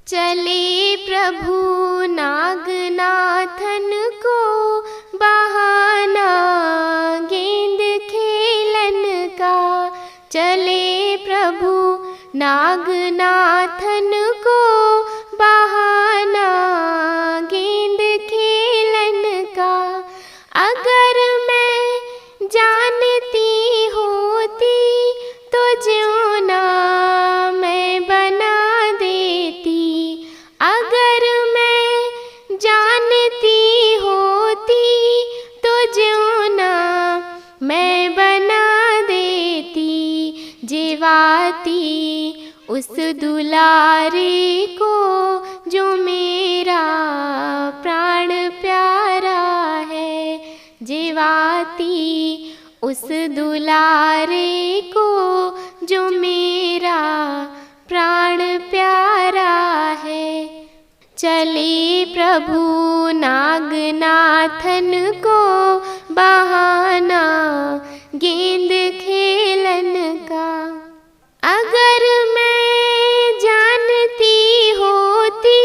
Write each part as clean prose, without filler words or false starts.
चले प्रभु नागनाथन को बहाना गेंद खेलन का। चले प्रभु नागनाथन को बहाना गेंद खेलन का। अगर मैं जानती होती तो ज्यों ना मैं बना देती। अगर मैं जानती होती तो ज्यों ना मैं बना देती। जीवाती उस दुलारे को जो मेरा प्राण प्यारा है। जीवाती उस दुलारे को जो मेरा प्राण प्यारा है। चले प्रभु नागनाथन को बहाना गेंद खेलन का। अगर मैं जानती होती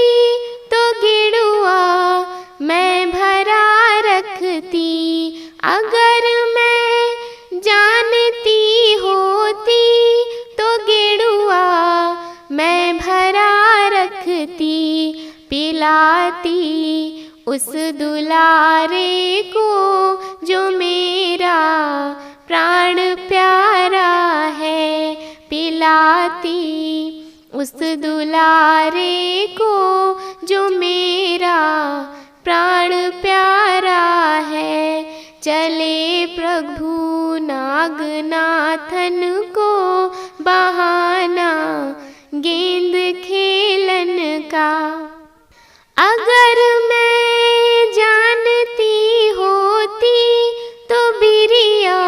तो गेड़ुआ मैं भरा रखती। अगर मैं जानती होती तो गेड़ुआ मैं भरा रखती। पिलाती उस दुलारे को जो मेरा प्राण प्यारा है। पिलाती उस दुलारे को जो मेरा प्राण प्यारा है। चले प्रभु नागनाथन को बहाना गेंद खेलन का। अगर मैं जानती होती तो बिरिया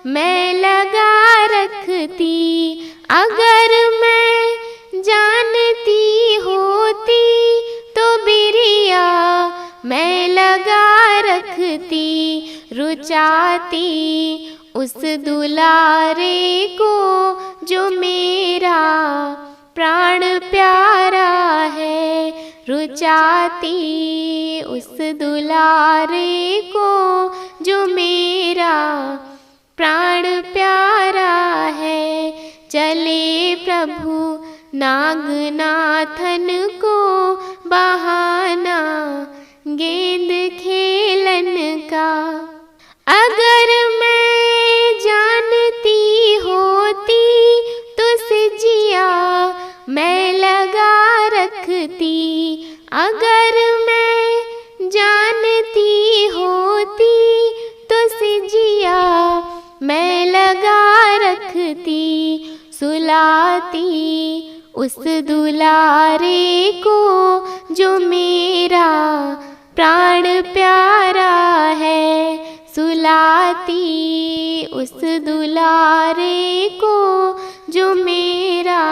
मैं लगा रखती। अगर मैं जानती होती तो बिरिया मैं लगा रखती। रुचाती उस दुलारे को जो मेरा प्राण प्यारा है। रुचाती उस दुलारे को जो मेरा प्राण प्यारा है। चले प्रभु नागनाथन को बहाना गेंद खेलन का। अगर मैं जानती होती तो सिजिया मैं लगा रखती। अगर मैं जानती होती तो सिजिया मैं लगा रखती। सुलाती उस दुलारे को जो मेरा प्राण प्यारा है। सुलाती उस दुलारे को जो मेरा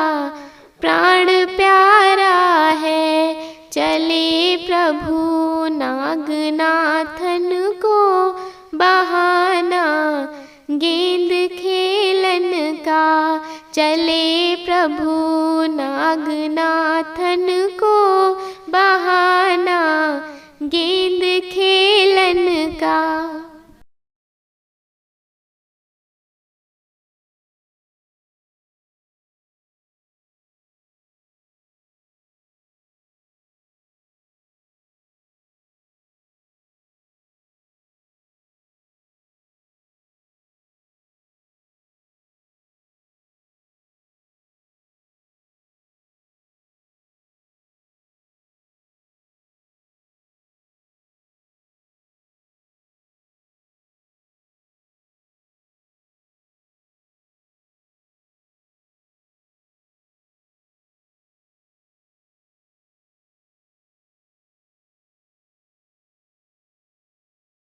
प्राण प्यारा है। चले प्रभु नागनाथन को बहाना गेंद खेलन का। चले प्रभु नागनाथन को बहाना गेंद